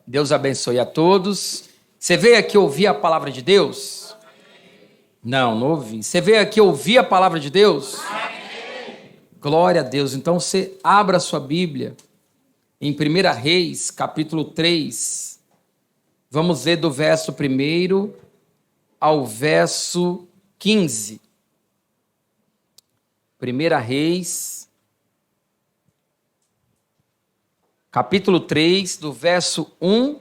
Deus abençoe a todos. Você veio aqui ouvir a palavra de Deus? Não ouvi. Você veio aqui ouvir a palavra de Deus? Glória a Deus. Então você abra a sua Bíblia em 1 Reis, capítulo 3. Vamos ler do verso 1 ao verso 15. 1 Reis, capítulo 3, do verso 1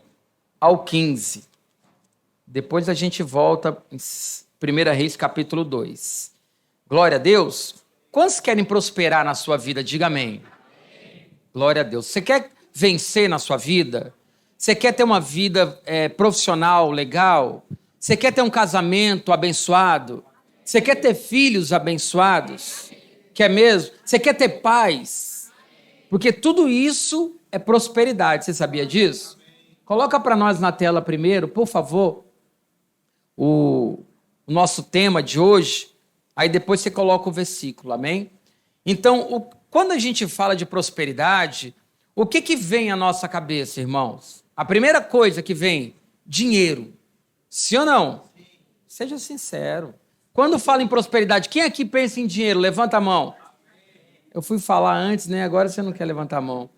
ao 15. Depois a gente volta em 1 Reis, capítulo 2. Glória a Deus. Quantos querem prosperar na sua vida? Diga amém. Glória a Deus. Você quer vencer na sua vida? Você quer ter uma vida profissional legal? Você quer ter um casamento abençoado? Você quer ter filhos abençoados? Quer mesmo? Você quer ter paz? Porque tudo isso é prosperidade. Você sabia disso? Coloca para nós na tela primeiro, por favor, o nosso tema de hoje. Aí depois você coloca o versículo, amém? Então, quando a gente fala de prosperidade, o que vem à nossa cabeça, irmãos? A primeira coisa que vem, dinheiro. Sim ou não? Seja sincero. Quando fala em prosperidade, quem aqui pensa em dinheiro? Levanta a mão. Eu fui falar antes, né? Agora você não quer levantar a mão.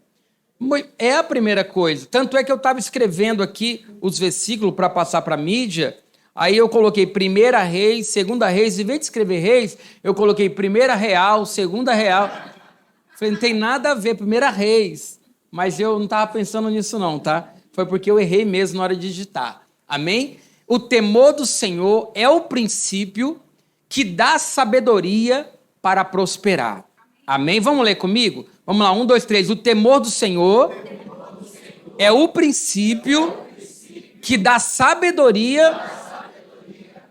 É a primeira coisa. Tanto é que eu estava escrevendo aqui os versículos para passar para a mídia. Aí eu coloquei 1 Reis, 2 Reis. Em vez de escrever Reis, eu coloquei 1 Real, 2 Real. Falei, não tem nada a ver, 1 Reis. Mas eu não estava pensando nisso não, tá? Foi porque eu errei mesmo na hora de digitar. Amém? O temor do Senhor é o princípio que dá sabedoria para prosperar. Amém? Vamos ler comigo? Vamos lá, 1, 2, 3. O temor do Senhor é o princípio que dá sabedoria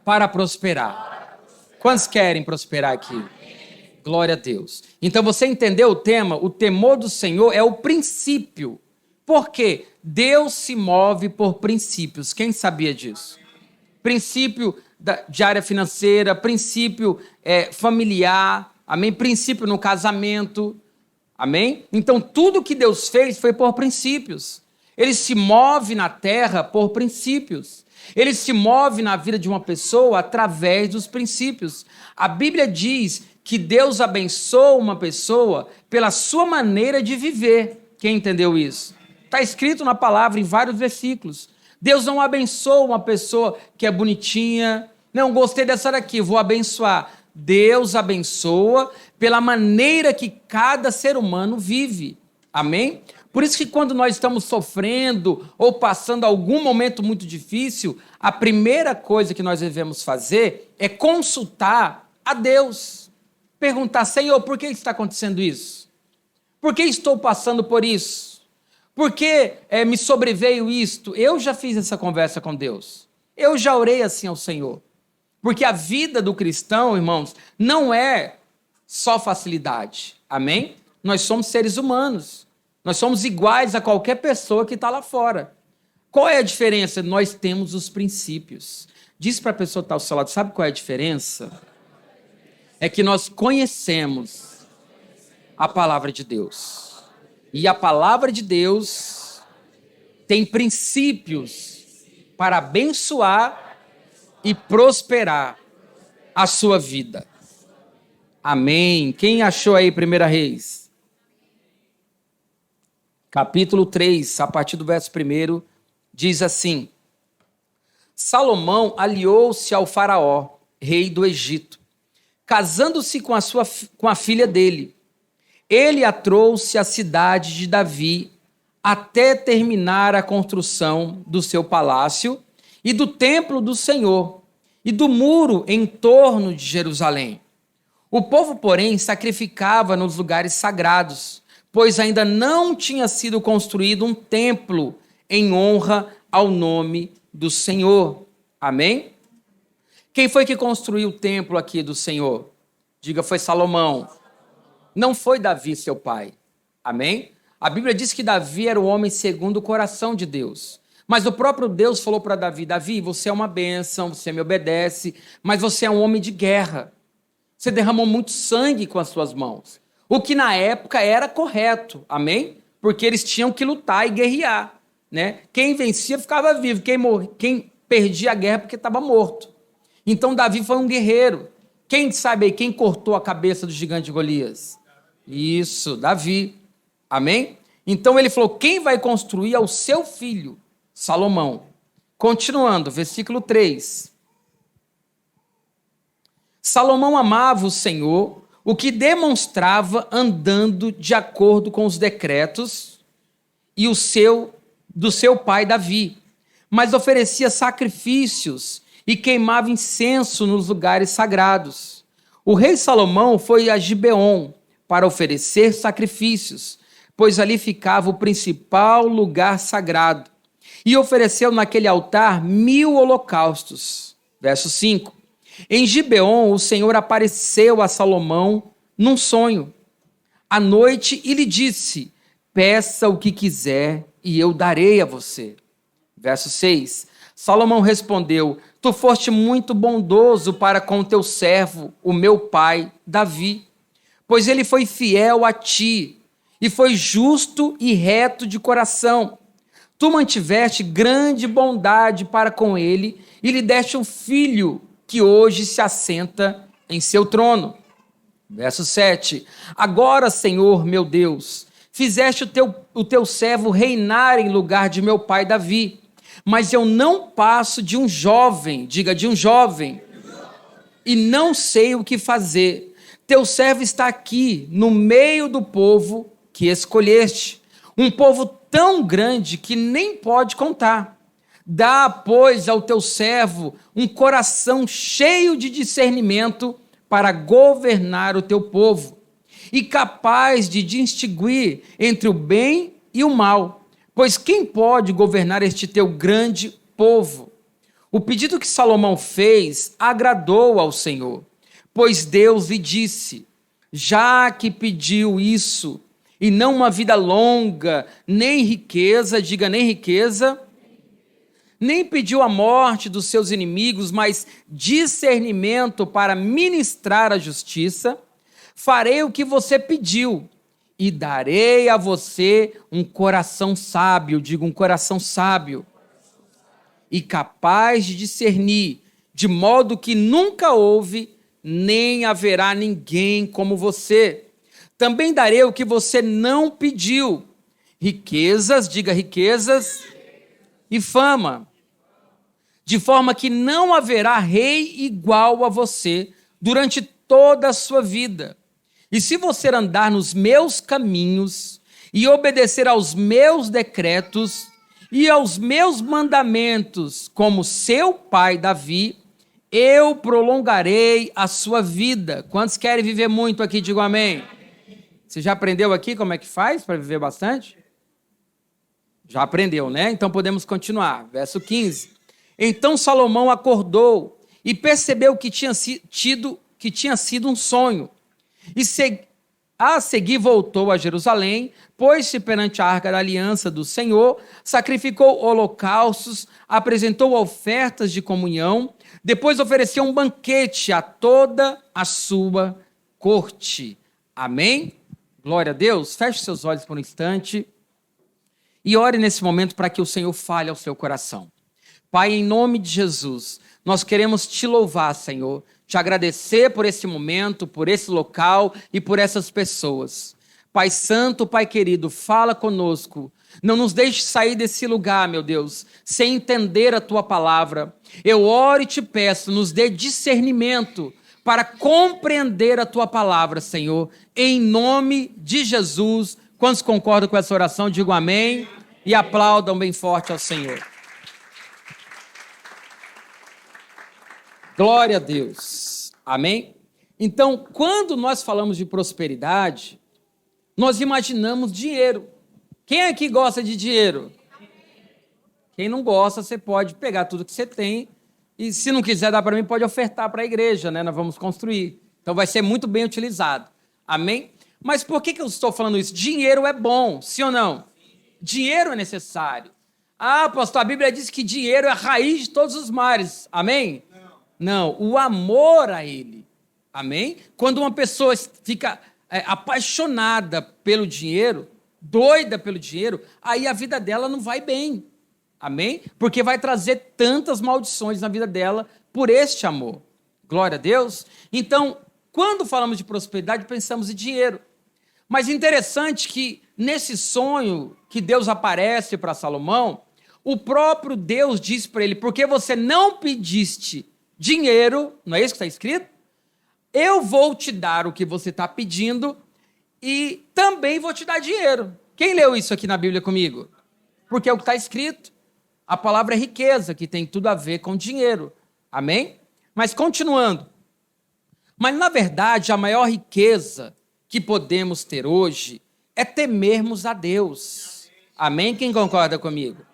para prosperar. Quantos querem prosperar aqui? Glória a Deus. Então você entendeu o tema? O temor do Senhor é o princípio. Por quê? Deus se move por princípios. Quem sabia disso? Princípio de área financeira, princípio familiar, amém? Princípio no casamento, amém? Então tudo que Deus fez foi por princípios. Ele se move na terra por princípios. Ele se move na vida de uma pessoa através dos princípios. A Bíblia diz que Deus abençoa uma pessoa pela sua maneira de viver. Quem entendeu isso? Está escrito na palavra em vários versículos. Deus não abençoa uma pessoa que é bonitinha. Não, gostei dessa daqui, vou abençoar. Deus abençoa pela maneira que cada ser humano vive. Amém? Por isso que quando nós estamos sofrendo ou passando algum momento muito difícil, a primeira coisa que nós devemos fazer é consultar a Deus. Perguntar, Senhor, por que está acontecendo isso? Por que estou passando por isso? Por que me sobreveio isto? Eu já fiz essa conversa com Deus. Eu já orei assim ao Senhor. Porque a vida do cristão, irmãos, não é só facilidade. Amém? Nós somos seres humanos. Nós somos iguais a qualquer pessoa que está lá fora. Qual é a diferença? Nós temos os princípios. Diz para a pessoa que está ao seu lado, sabe qual é a diferença? É que nós conhecemos a palavra de Deus. E a palavra de Deus tem princípios para abençoar e prosperar a sua vida. Amém. Quem achou aí 1 Reis? Capítulo 3, a partir do verso 1, diz assim: Salomão aliou-se ao faraó, rei do Egito, casando-se com a filha dele. Ele a trouxe à cidade de Davi até terminar a construção do seu palácio e do templo do Senhor e do muro em torno de Jerusalém. O povo, porém, sacrificava nos lugares sagrados, pois ainda não tinha sido construído um templo em honra ao nome do Senhor. Amém? Quem foi que construiu o templo aqui do Senhor? Diga, foi Salomão. Não foi Davi, seu pai. Amém? A Bíblia diz que Davi era o homem segundo o coração de Deus. Mas o próprio Deus falou para Davi, Davi, você é uma bênção, você me obedece, mas você é um homem de guerra. Você derramou muito sangue com as suas mãos. O que na época era correto, amém? Porque eles tinham que lutar e guerrear. né? Quem vencia ficava vivo, quem perdia a guerra porque estava morto. Então Davi foi um guerreiro. Quem sabe aí, quem cortou a cabeça do gigante Golias? Isso, Davi. Amém? Então ele falou, quem vai construir é o seu filho, Salomão. Continuando, versículo 3. Salomão amava o Senhor, o que demonstrava andando de acordo com os decretos do seu pai Davi, mas oferecia sacrifícios e queimava incenso nos lugares sagrados. O rei Salomão foi a Gibeon para oferecer sacrifícios, pois ali ficava o principal lugar sagrado, e ofereceu naquele altar 1000 holocaustos. Verso 5. Em Gibeon, o Senhor apareceu a Salomão num sonho à noite e lhe disse, peça o que quiser e eu darei a você. Verso 6. Salomão respondeu, tu foste muito bondoso para com teu servo, o meu pai, Davi, pois ele foi fiel a ti e foi justo e reto de coração. Tu mantiveste grande bondade para com ele e lhe deste um filho que hoje se assenta em seu trono. Verso 7. Agora, Senhor, meu Deus, fizeste o teu servo reinar em lugar de meu pai Davi, mas eu não passo de um jovem, diga de um jovem, e não sei o que fazer. Teu servo está aqui, no meio do povo que escolheste, um povo tão grande que nem pode contar. Dá, pois, ao teu servo um coração cheio de discernimento para governar o teu povo, e capaz de distinguir entre o bem e o mal, pois quem pode governar este teu grande povo? O pedido que Salomão fez agradou ao Senhor, pois Deus lhe disse, já que pediu isso, e não uma vida longa, nem riqueza, diga nem riqueza, nem pediu a morte dos seus inimigos, mas discernimento para ministrar a justiça, farei o que você pediu e darei a você um coração sábio, digo um coração sábio, e capaz de discernir, de modo que nunca houve, nem haverá ninguém como você. Também darei o que você não pediu, riquezas, diga riquezas, e fama, de forma que não haverá rei igual a você durante toda a sua vida. E se você andar nos meus caminhos e obedecer aos meus decretos e aos meus mandamentos, como seu pai Davi, eu prolongarei a sua vida. Quantos querem viver muito aqui? Digam amém. Você já aprendeu aqui como é que faz para viver bastante? Já aprendeu, né? Então podemos continuar. Verso 15. Então Salomão acordou e percebeu que tinha sido um sonho. E a seguir voltou a Jerusalém, pôs-se perante a arca da aliança do Senhor, sacrificou holocaustos, apresentou ofertas de comunhão, depois ofereceu um banquete a toda a sua corte. Amém? Glória a Deus. Feche seus olhos por um instante e ore nesse momento para que o Senhor fale ao seu coração. Pai, em nome de Jesus, nós queremos te louvar, Senhor, te agradecer por esse momento, por esse local e por essas pessoas. Pai Santo, Pai querido, fala conosco. Não nos deixe sair desse lugar, meu Deus, sem entender a tua palavra. Eu oro e te peço, nos dê discernimento para compreender a tua palavra, Senhor, em nome de Jesus. Quantos concordam com essa oração, digam amém e aplaudam bem forte ao Senhor. Glória a Deus. Amém? Então, quando nós falamos de prosperidade, nós imaginamos dinheiro. Quem aqui gosta de dinheiro? Quem não gosta, você pode pegar tudo que você tem e, se não quiser dar para mim, pode ofertar para a igreja, né? Nós vamos construir. Então, vai ser muito bem utilizado. Amém? Mas por que eu estou falando isso? Dinheiro é bom, sim ou não? Dinheiro é necessário. Ah, pastor, a Bíblia diz que dinheiro é a raiz de todos os males. Amém? Não, o amor a ele. Amém? Quando uma pessoa fica apaixonada pelo dinheiro, doida pelo dinheiro, aí a vida dela não vai bem. Amém? Porque vai trazer tantas maldições na vida dela por este amor. Glória a Deus. Então, quando falamos de prosperidade, pensamos em dinheiro. Mas interessante que nesse sonho que Deus aparece para Salomão, o próprio Deus diz para ele, porque você não pediste dinheiro, não é isso que está escrito? Eu vou te dar o que você está pedindo e também vou te dar dinheiro. Quem leu isso aqui na Bíblia comigo? Porque é o que está escrito. A palavra é riqueza, que tem tudo a ver com dinheiro. Amém? Mas continuando. Mas, na verdade, a maior riqueza que podemos ter hoje é temermos a Deus. Amém? Quem concorda comigo?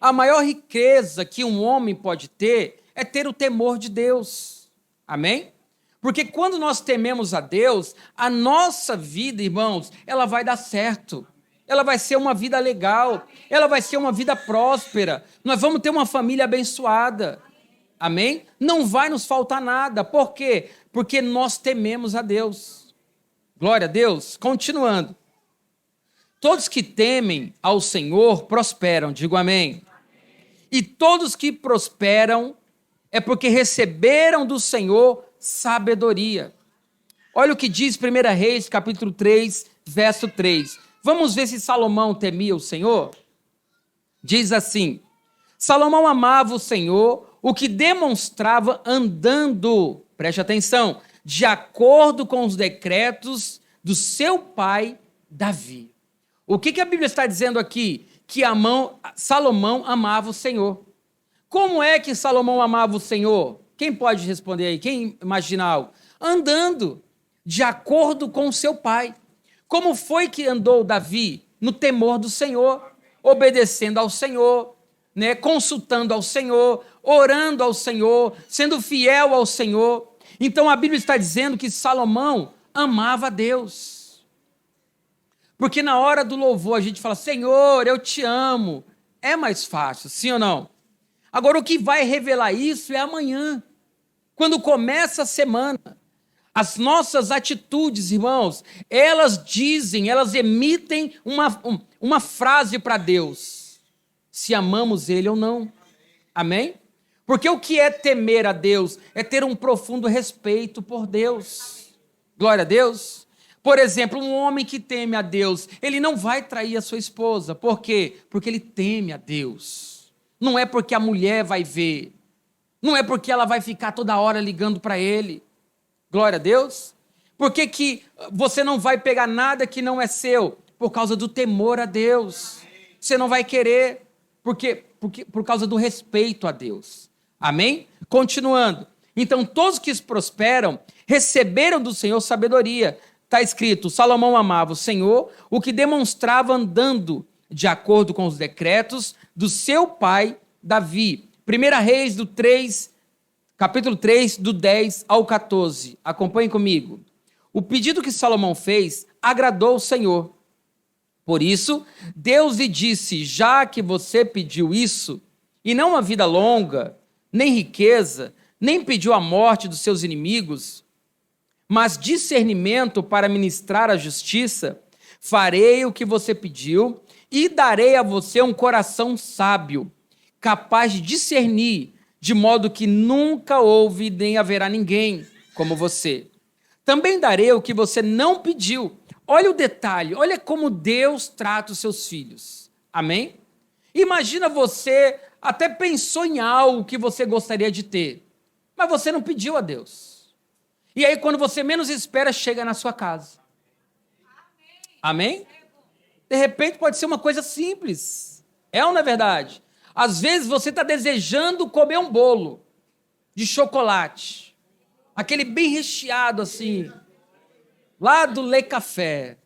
A maior riqueza que um homem pode ter é ter o temor de Deus. Amém? Porque quando nós tememos a Deus, a nossa vida, irmãos, ela vai dar certo. Ela vai ser uma vida legal. Ela vai ser uma vida próspera. Nós vamos ter uma família abençoada. Amém? Não vai nos faltar nada. Por quê? Porque nós tememos a Deus. Glória a Deus. Continuando. Todos que temem ao Senhor prosperam. Digo amém. E todos que prosperam é porque receberam do Senhor sabedoria. Olha o que diz 1 Reis, capítulo 3, verso 3. Vamos ver se Salomão temia o Senhor? Diz assim: Salomão amava o Senhor, o que demonstrava andando, preste atenção, de acordo com os decretos do seu pai Davi. O que a Bíblia está dizendo aqui? Que Salomão amava o Senhor. Como é que Salomão amava o Senhor? Quem pode responder aí? Quem imagina algo? Andando de acordo com o seu pai. Como foi que andou Davi? No temor do Senhor, obedecendo ao Senhor, né? Consultando ao Senhor, orando ao Senhor, sendo fiel ao Senhor. Então a Bíblia está dizendo que Salomão amava a Deus. Porque na hora do louvor a gente fala, Senhor, eu te amo. É mais fácil, sim ou não? Agora o que vai revelar isso é amanhã. Quando começa a semana, as nossas atitudes, irmãos, elas emitem uma frase para Deus, se amamos Ele ou não. Amém? Porque o que é temer a Deus? É ter um profundo respeito por Deus. Glória a Deus. Por exemplo, um homem que teme a Deus, ele não vai trair a sua esposa. Por quê? Porque ele teme a Deus. Não é porque a mulher vai ver. Não é porque ela vai ficar toda hora ligando para ele. Glória a Deus. Por que você não vai pegar nada que não é seu? Por causa do temor a Deus. Você não vai querer, por causa do respeito a Deus. Amém? Continuando. Então, todos que prosperam receberam do Senhor sabedoria. Está escrito, Salomão amava o Senhor, o que demonstrava andando de acordo com os decretos do seu pai Davi. 1 Reis do 3, capítulo 3, do 10 ao 14. Acompanhe comigo. O pedido que Salomão fez agradou o Senhor. Por isso, Deus lhe disse, já que você pediu isso, e não uma vida longa, nem riqueza, nem pediu a morte dos seus inimigos, mas discernimento para ministrar a justiça, farei o que você pediu e darei a você um coração sábio, capaz de discernir, de modo que nunca houve nem haverá ninguém como você. Também darei o que você não pediu. Olha o detalhe, olha como Deus trata os seus filhos. Amém? Imagina você até pensou em algo que você gostaria de ter, mas você não pediu a Deus. E aí, quando você menos espera, chega na sua casa. Amém? De repente, pode ser uma coisa simples. É ou não é verdade? Às vezes, você está desejando comer um bolo de chocolate. Aquele bem recheado, assim. Lá do Le Café.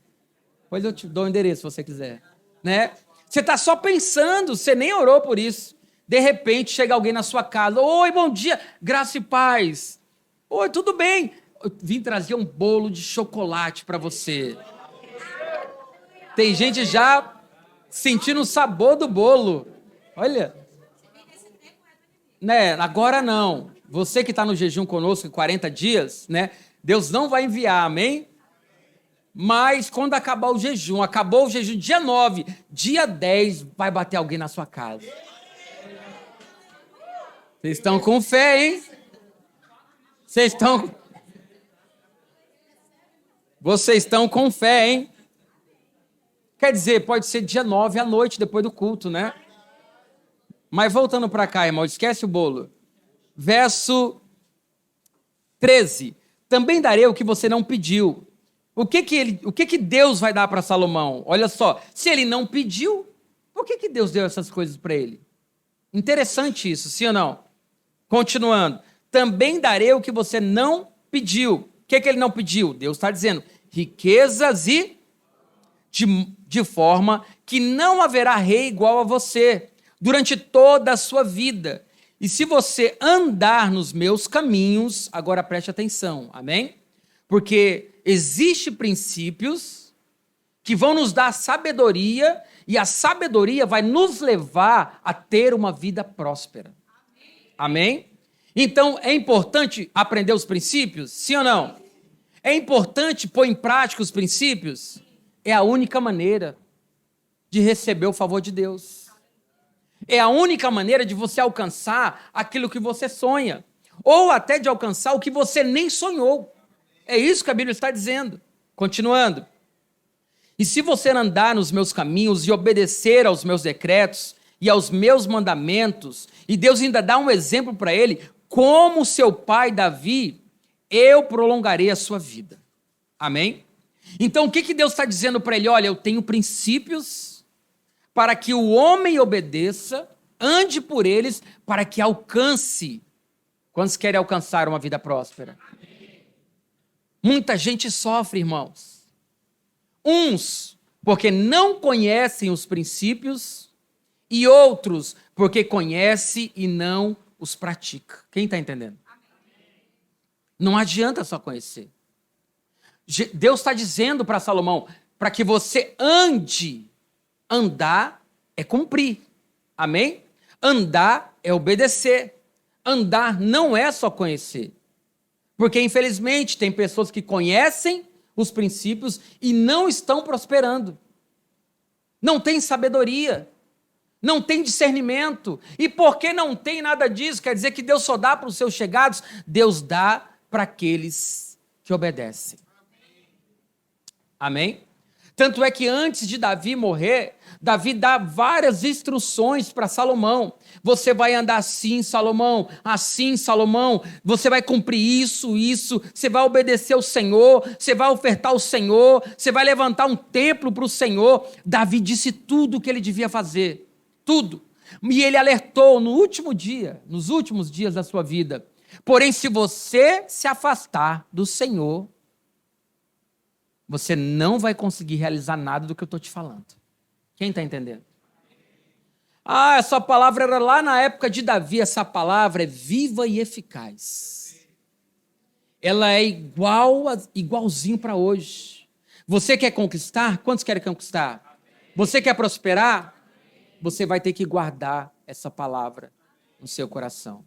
Depois eu te dou o endereço, se você quiser. Né? Você está só pensando, você nem orou por isso. De repente, chega alguém na sua casa. Oi, bom dia, graça e paz. Oi, tudo bem? Eu vim trazer um bolo de chocolate para você. Tem gente já sentindo o sabor do bolo. Olha. Né, agora não. Você que está no jejum conosco em 40 dias, né? Deus não vai enviar, amém? Mas quando acabar o jejum, acabou o jejum dia 9, dia 10, vai bater alguém na sua casa. Vocês estão com fé, hein? Vocês estão com fé, hein? Quer dizer, pode ser dia 9 à noite, depois do culto, né? Mas voltando para cá, irmão, esquece o bolo. Verso 13. Também darei o que você não pediu. O que Deus vai dar para Salomão? Olha só, se ele não pediu, por que Deus deu essas coisas para ele? Interessante isso, sim ou não? Continuando. Também darei o que você não pediu. O que ele não pediu? Deus está dizendo, riquezas e de forma que não haverá rei igual a você durante toda a sua vida. E se você andar nos meus caminhos, agora preste atenção, amém? Porque existem princípios que vão nos dar sabedoria e a sabedoria vai nos levar a ter uma vida próspera. Amém? Então, é importante aprender os princípios? Sim ou não? É importante pôr em prática os princípios? É a única maneira de receber o favor de Deus. É a única maneira de você alcançar aquilo que você sonha. Ou até de alcançar o que você nem sonhou. É isso que a Bíblia está dizendo. Continuando. E se você andar nos meus caminhos e obedecer aos meus decretos e aos meus mandamentos, e Deus ainda dá um exemplo para ele, como seu pai Davi, eu prolongarei a sua vida. Amém? Então, o que Deus está dizendo para ele? Olha, eu tenho princípios para que o homem obedeça, ande por eles, para que alcance. Quantos querem alcançar uma vida próspera? Muita gente sofre, irmãos. Uns porque não conhecem os princípios e outros porque conhecem e não os pratica. Quem está entendendo? Não adianta só conhecer. Deus está dizendo para Salomão, para que você ande. Andar é cumprir. Amém? Andar é obedecer. Andar não é só conhecer. Porque, infelizmente, tem pessoas que conhecem os princípios e não estão prosperando. Não tem sabedoria. Não tem discernimento. E porque não tem nada disso, quer dizer que Deus só dá para os seus chegados? Deus dá para aqueles que obedecem. Amém? Tanto é que antes de Davi morrer, Davi dá várias instruções para Salomão. Você vai andar assim, Salomão, você vai cumprir isso, você vai obedecer ao Senhor, você vai ofertar ao Senhor, você vai levantar um templo para o Senhor. Davi disse tudo o que ele devia fazer, tudo. E ele alertou nos últimos dias da sua vida. Porém, se você se afastar do Senhor, você não vai conseguir realizar nada do que eu estou te falando. Quem está entendendo? Essa palavra era lá na época de Davi. Essa palavra é viva e eficaz. Ela é igualzinho para hoje. Você quer conquistar? Quantos querem conquistar? Você quer prosperar? Você vai ter que guardar essa palavra no seu coração.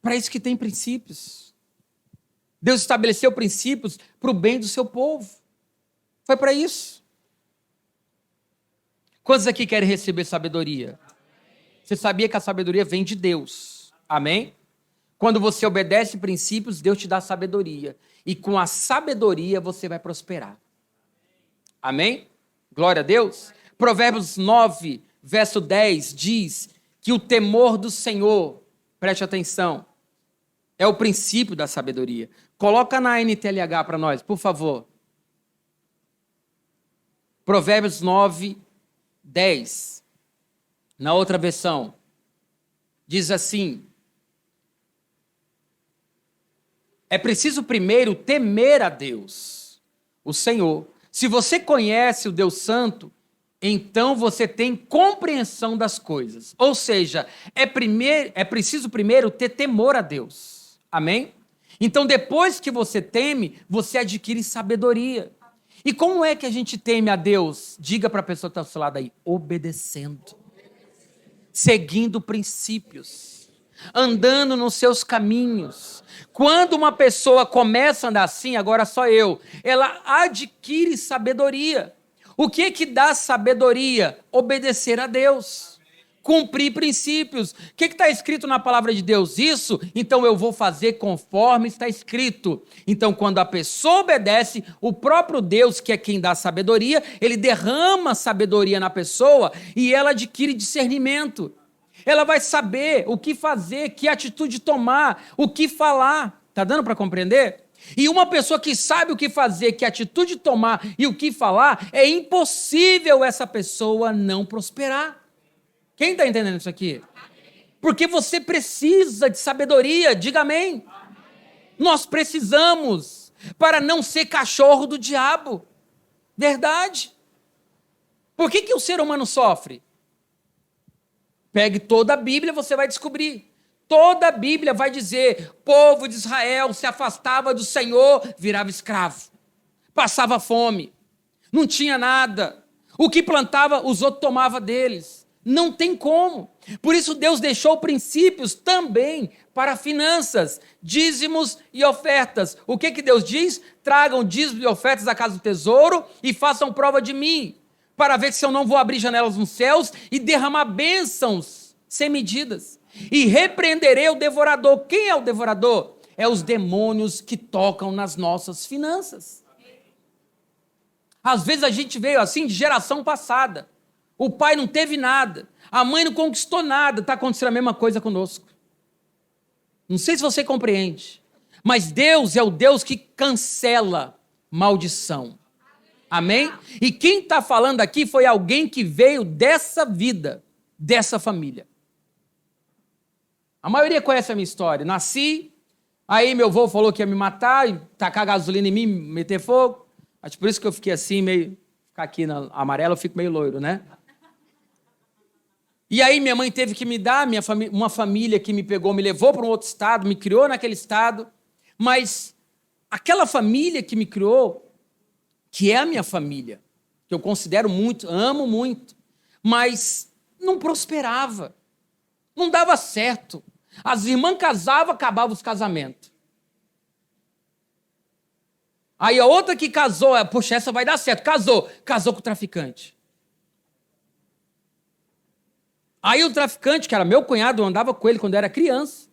Para isso que tem princípios. Deus estabeleceu princípios para o bem do seu povo. Foi para isso. Quantos aqui querem receber sabedoria? Você sabia que a sabedoria vem de Deus. Amém? Quando você obedece princípios, Deus te dá sabedoria. E com a sabedoria você vai prosperar. Amém? Glória a Deus. Provérbios 9, verso 10 diz que o temor do Senhor, preste atenção, é o princípio da sabedoria. Coloca na NTLH para nós, por favor. Provérbios 9, 10. Na outra versão, diz assim: é preciso primeiro temer a Deus, o Senhor. Se você conhece o Deus Santo, então você tem compreensão das coisas. Ou seja, é preciso primeiro ter temor a Deus. Amém? Então, depois que você teme, você adquire sabedoria. E como é que a gente teme a Deus? Diga para a pessoa que está ao seu lado aí: obedecendo. Seguindo princípios. andando nos seus caminhos. Quando uma pessoa começa a andar assim, agora só eu, ela adquire sabedoria. O que dá sabedoria? Obedecer a Deus. Cumprir princípios. O que está escrito na palavra de Deus? Isso, então eu vou fazer conforme está escrito. Então, quando a pessoa obedece, o próprio Deus, que é quem dá sabedoria, ele derrama sabedoria na pessoa e ela adquire discernimento. Ela vai saber o que fazer, que atitude tomar, o que falar. Está dando para compreender? E uma pessoa que sabe o que fazer, que atitude tomar e o que falar, é impossível essa pessoa não prosperar. Quem está entendendo isso aqui? Porque você precisa de sabedoria, diga amém. Nós precisamos para não ser cachorro do diabo. Verdade. Por que o ser humano sofre? Pegue toda a Bíblia, você vai descobrir. Toda a Bíblia vai dizer, povo de Israel se afastava do Senhor, virava escravo. Passava fome. Não tinha nada. O que plantava, os outros tomavam deles. Não tem como. Por isso Deus deixou princípios também para finanças, dízimos e ofertas. O que Deus diz? Tragam dízimos e ofertas à casa do tesouro e façam prova de mim, para ver se eu não vou abrir janelas nos céus e derramar bênçãos sem medidas. E repreenderei o devorador. Quem é o devorador? É os demônios que tocam nas nossas finanças. Às vezes a gente veio assim de geração passada. O pai não teve nada, a mãe não conquistou nada, está acontecendo a mesma coisa conosco. Não sei se você compreende, mas Deus é o Deus que cancela maldição. Amém? E quem está falando aqui foi alguém que veio dessa vida, dessa família. A maioria conhece a minha história. Nasci, aí meu avô falou que ia me matar, e tacar gasolina em mim, meter fogo. Acho por isso que eu fiquei assim, meio... Ficar aqui na amarela, eu fico meio loiro, né? E aí minha mãe teve que me dar, uma família que me pegou, me levou para um outro estado, me criou naquele estado. Mas aquela família que me criou, que é a minha família, que eu considero muito, amo muito, mas não prosperava, não dava certo. As irmãs casavam, acabavam os casamentos. Aí a outra que casou, poxa, essa vai dar certo, casou com o traficante. Aí o traficante, que era meu cunhado, eu andava com ele quando eu era criança.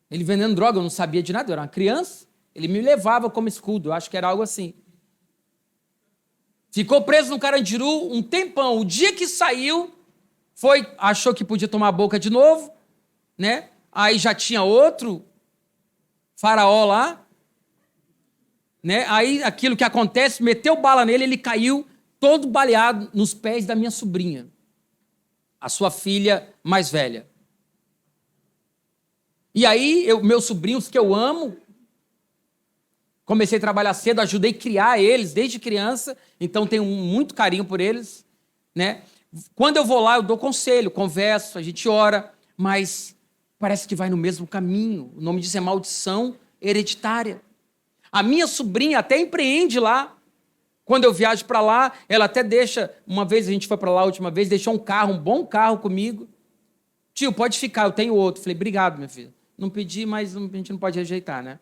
Ele vendendo droga, eu não sabia de nada, eu era uma criança. Ele me levava como escudo, eu acho que era algo assim. Ficou preso no Carandiru um tempão. O dia que saiu, achou que podia tomar a boca de novo, né? Aí já tinha outro faraó lá, né? Aí aquilo que acontece, meteu bala nele, ele caiu todo baleado nos pés da minha sobrinha, a sua filha mais velha. E aí, meus sobrinhos que eu amo, comecei a trabalhar cedo, ajudei a criar eles desde criança, então tenho muito carinho por eles, né? Quando eu vou lá, eu dou conselho, converso, a gente ora, mas parece que vai no mesmo caminho. O nome disso é maldição hereditária. A minha sobrinha até empreende lá. Quando eu viajo para lá, ela até deixa, uma vez a gente foi para lá a última vez, deixou um bom carro comigo. Tio, pode ficar, eu tenho outro. Falei, obrigado, minha filha. Não pedi, mas a gente não pode rejeitar, né?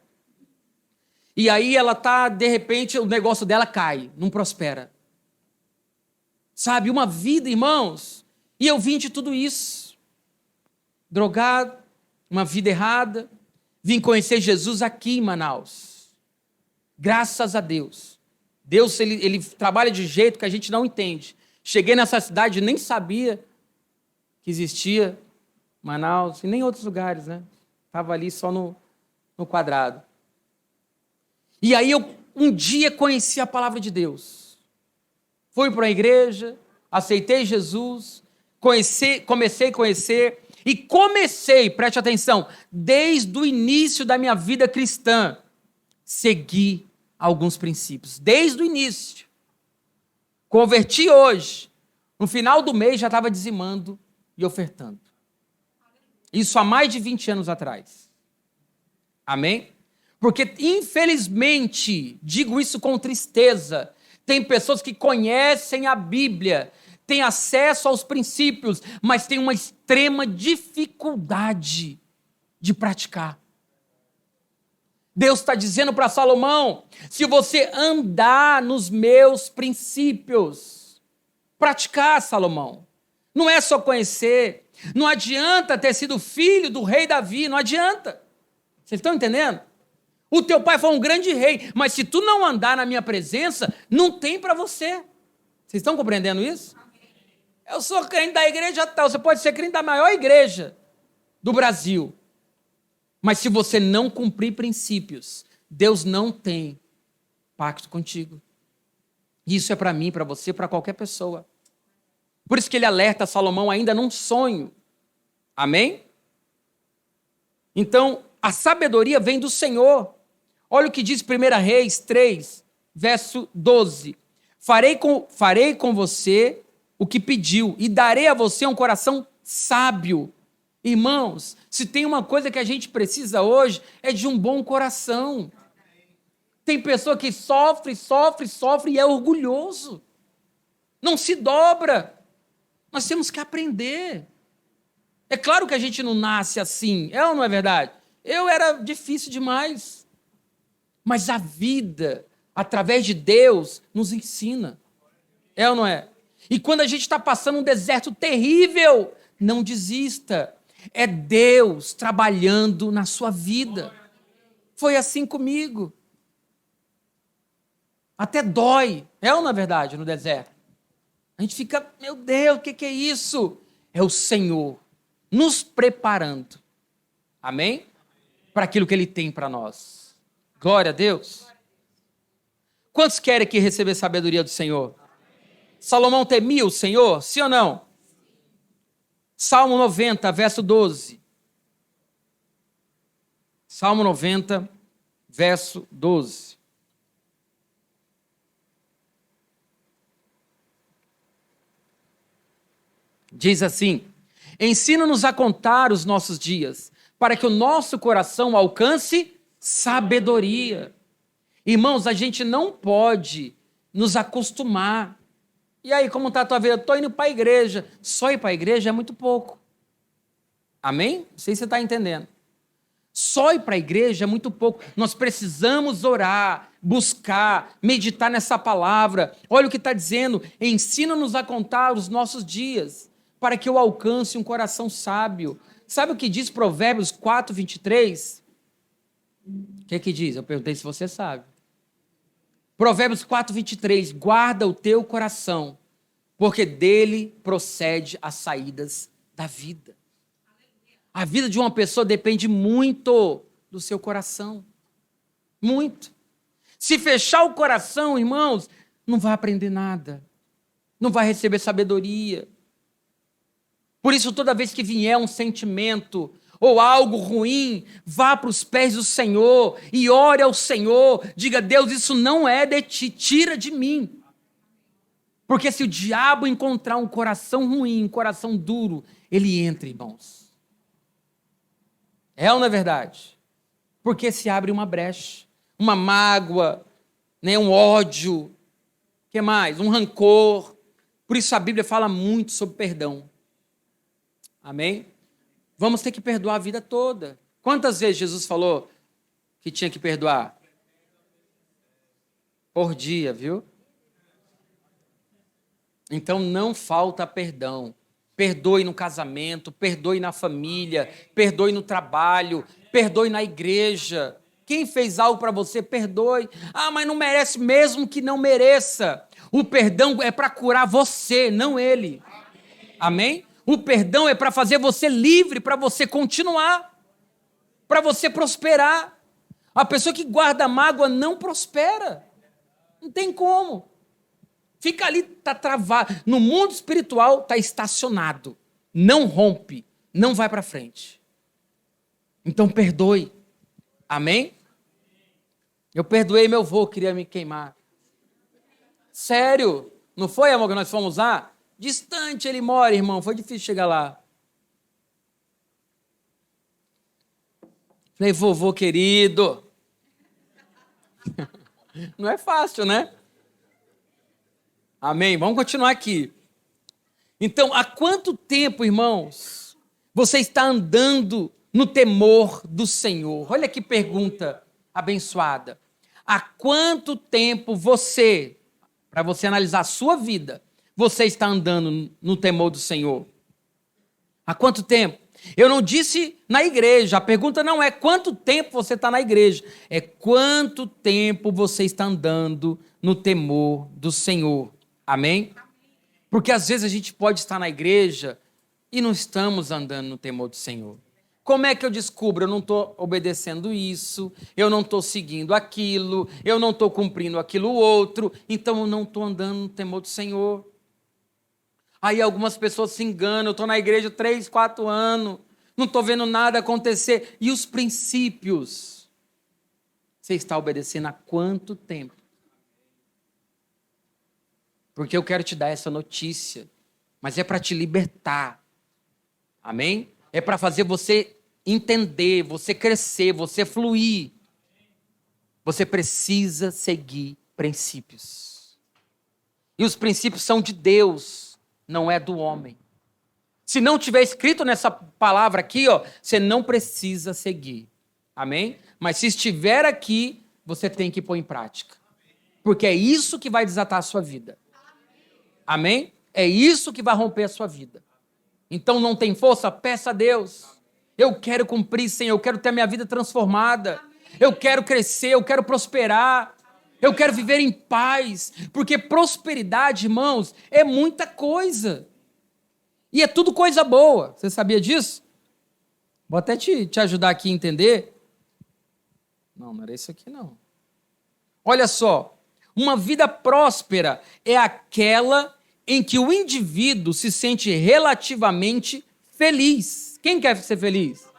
E aí ela tá, de repente, o negócio dela cai, não prospera. Sabe, uma vida, irmãos. E eu vim de tudo isso. Drogado, uma vida errada. Vim conhecer Jesus aqui em Manaus. Graças a Deus. Deus, ele trabalha de jeito que a gente não entende. Cheguei nessa cidade e nem sabia que existia Manaus, e nem outros lugares, né? Estava ali só no quadrado. E aí eu um dia conheci a palavra de Deus. Fui para a igreja, aceitei Jesus, comecei a conhecer, e preste atenção, desde o início da minha vida cristã, segui alguns princípios, desde o início. Converti hoje, no final do mês já estava dizimando e ofertando. Isso há mais de 20 anos atrás. Amém? Porque, infelizmente, digo isso com tristeza, tem pessoas que conhecem a Bíblia, tem acesso aos princípios, mas tem uma extrema dificuldade de praticar. Deus está dizendo para Salomão, se você andar nos meus princípios, praticar, Salomão, não é só conhecer, não adianta ter sido filho do rei Davi, não adianta. Vocês estão entendendo? O teu pai foi um grande rei, mas se tu não andar na minha presença, não tem para você. Vocês estão compreendendo isso? Eu sou crente da igreja tal, você pode ser crente da maior igreja do Brasil. Mas se você não cumprir princípios, Deus não tem pacto contigo. Isso é para mim, para você, para qualquer pessoa. Por isso que ele alerta Salomão ainda num sonho. Amém? Então, a sabedoria vem do Senhor. Olha o que diz 1 Reis 3, verso 12. Farei com você o que pediu e darei a você um coração sábio. Irmãos, se tem uma coisa que a gente precisa hoje, é de um bom coração. Tem pessoa que sofre e é orgulhoso. Não se dobra. Nós temos que aprender. É claro que a gente não nasce assim, é ou não é verdade? Eu era difícil demais. Mas a vida, através de Deus, nos ensina. É ou não é? E quando a gente está passando um deserto terrível, não desista. É Deus trabalhando na sua vida. Foi assim comigo. Até dói. É ou não é verdade, no deserto? A gente fica, meu Deus, o que é isso? É o Senhor nos preparando. Amém? Para aquilo que Ele tem para nós. Glória a Deus. Quantos querem aqui receber sabedoria do Senhor? Salomão temia o Senhor? Sim ou não? Salmo 90, verso 12. Salmo 90, verso 12. Diz assim: ensina-nos a contar os nossos dias, para que o nosso coração alcance sabedoria. Irmãos, a gente não pode nos acostumar. E aí, como está a tua vida? Estou indo para a igreja. Só ir para a igreja é muito pouco. Amém? Não sei se você está entendendo. Só ir para a igreja é muito pouco. Nós precisamos orar, buscar, meditar nessa palavra. Olha o que está dizendo. Ensina-nos a contar os nossos dias, para que eu alcance um coração sábio. Sabe o que diz Provérbios 4, 23? O que diz? Eu perguntei se você sabe. Provérbios 4, 23. Guarda o teu coração, porque dele procede as saídas da vida. A vida de uma pessoa depende muito do seu coração. Muito. Se fechar o coração, irmãos, não vai aprender nada. Não vai receber sabedoria. Por isso, toda vez que vier um sentimento ou algo ruim, vá para os pés do Senhor e ore ao Senhor. Diga, Deus, isso não é de ti, tira de mim. Porque se o diabo encontrar um coração ruim, um coração duro, ele entra, irmãos. É ou não é verdade? Porque se abre uma brecha, uma mágoa, né, um ódio, o que mais? Um rancor. Por isso a Bíblia fala muito sobre perdão. Amém? Vamos ter que perdoar a vida toda. Quantas vezes Jesus falou que tinha que perdoar? Por dia, viu? Então não falta perdão. Perdoe no casamento, perdoe na família, perdoe no trabalho, perdoe na igreja. Quem fez algo para você, perdoe. Ah, mas não merece, mesmo que não mereça. O perdão é para curar você, não ele. Amém? O perdão é para fazer você livre, para você continuar, para você prosperar. A pessoa que guarda mágoa não prospera. Não tem como. Fica ali, está travado. No mundo espiritual, está estacionado. Não rompe, não vai para frente. Então perdoe. Amém? Eu perdoei meu avô, queria me queimar. Sério? Não foi, amor, que nós fomos lá? Distante ele mora, irmão. Foi difícil chegar lá. Falei, vovô querido. Não é fácil, né? Amém. Vamos continuar aqui. Então, há quanto tempo, irmãos, você está andando no temor do Senhor? Olha que pergunta abençoada. Há quanto tempo você, para você analisar a sua vida, você está andando no temor do Senhor? Há quanto tempo? Eu não disse na igreja, a pergunta não é quanto tempo você está na igreja, é quanto tempo você está andando no temor do Senhor. Amém? Porque às vezes a gente pode estar na igreja e não estamos andando no temor do Senhor. Como é que eu descubro? Eu não estou obedecendo isso, eu não estou seguindo aquilo, eu não estou cumprindo aquilo outro, então eu não estou andando no temor do Senhor. Aí algumas pessoas se enganam, eu estou na igreja 3, 4 anos, não estou vendo nada acontecer. E os princípios? Você está obedecendo há quanto tempo? Porque eu quero te dar essa notícia, mas é para te libertar. Amém? É para fazer você entender, você crescer, você fluir. Você precisa seguir princípios. E os princípios são de Deus, não é do homem. Se não tiver escrito nessa palavra aqui, ó, você não precisa seguir. Amém? Mas se estiver aqui, você tem que pôr em prática. Porque é isso que vai desatar a sua vida. Amém? É isso que vai romper a sua vida. Então não tem força? Peça a Deus. Eu quero cumprir, Senhor, eu quero ter a minha vida transformada. Eu quero crescer, eu quero prosperar. Eu quero viver em paz. Porque prosperidade, irmãos, é muita coisa. E é tudo coisa boa. Você sabia disso? Vou até te ajudar aqui a entender. Não era isso aqui não. Olha só. Uma vida próspera é aquela em que o indivíduo se sente relativamente feliz. Quem quer ser feliz?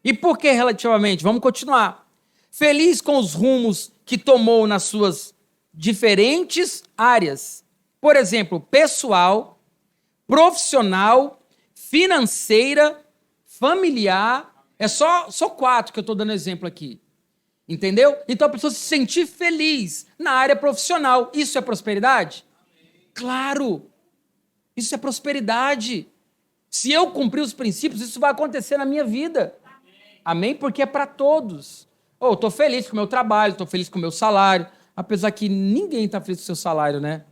E por que relativamente? Vamos continuar. Feliz com os rumos que tomou nas suas diferentes áreas. Por exemplo, pessoal, profissional, financeira, familiar. É só 4 que eu estou dando exemplo aqui. Entendeu? Então a pessoa se sentir feliz na área profissional. Isso é prosperidade? Claro! Isso é prosperidade. Se eu cumprir os princípios, isso vai acontecer na minha vida. Amém? Porque é para todos. Eu estou feliz com o meu trabalho, estou feliz com o meu salário. Apesar que ninguém está feliz com o seu salário, né?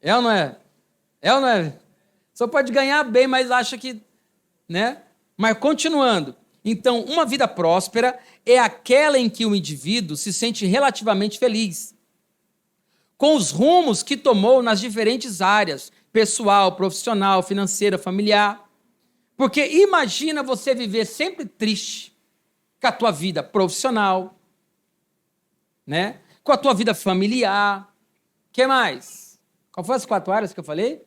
É ou não é? É ou não é? Só pode ganhar bem, mas acha que... né? Mas continuando. Então, uma vida próspera é aquela em que o indivíduo se sente relativamente feliz, com os rumos que tomou nas diferentes áreas, pessoal, profissional, financeira, familiar. Porque imagina você viver sempre triste com a tua vida profissional, né? Com a tua vida familiar. O que mais? Qual foram as 4 áreas que eu falei?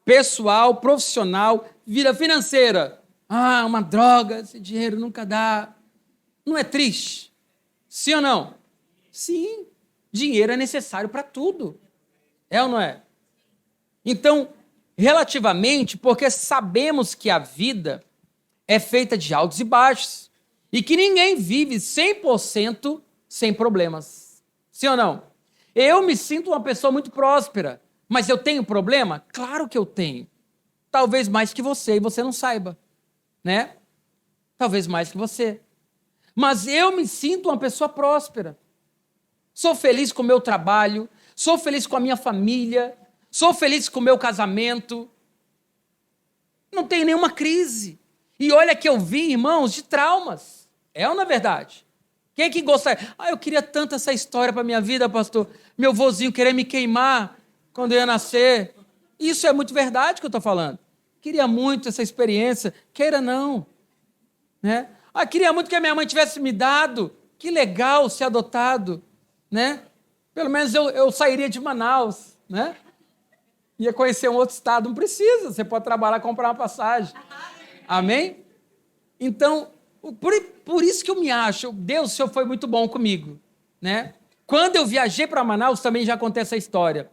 Pessoal, profissional, vida financeira. Ah, uma droga, esse dinheiro nunca dá. Não é triste? Sim ou não? Sim, dinheiro é necessário para tudo. É ou não é? Então, relativamente, porque sabemos que a vida é feita de altos e baixos e que ninguém vive 100% sem problemas. Sim ou não? Eu me sinto uma pessoa muito próspera, mas eu tenho problema? Claro que eu tenho. Talvez mais que você e você não saiba, né? Talvez mais que você. Mas eu me sinto uma pessoa próspera. Sou feliz com o meu trabalho, sou feliz com a minha família, sou feliz com o meu casamento. Não tenho nenhuma crise. E olha que eu vim, irmãos, de traumas. É ou não é verdade? Quem é que gostaria? Eu queria tanto essa história para a minha vida, pastor. Meu vozinho querer me queimar quando eu ia nascer. Isso é muito verdade que eu estou falando. Queria muito essa experiência. Queira não. Né? Queria muito que a minha mãe tivesse me dado. Que legal ser adotado. Né? Pelo menos eu sairia de Manaus. Né? Ia conhecer um outro estado. Não precisa. Você pode trabalhar e comprar uma passagem. Amém? Então, por isso que eu me acho, Deus, o Senhor foi muito bom comigo. Né? Quando eu viajei para Manaus, também já contei essa história.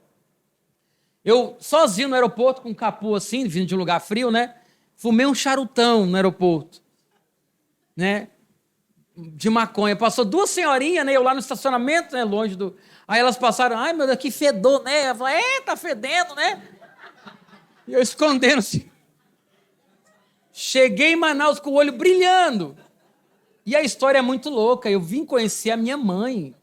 Eu, sozinho no aeroporto, com um capô assim, vindo de um lugar frio, né? Fumei um charutão no aeroporto. Né? de maconha. Passou duas senhorinhas, né? Eu lá no estacionamento, né? Longe do... Aí elas passaram, ai, meu Deus, que fedor, né? Ela falou, tá fedendo, né? E eu escondendo-se. Cheguei em Manaus com o olho brilhando. E a história é muito louca. Eu vim conhecer a minha mãe.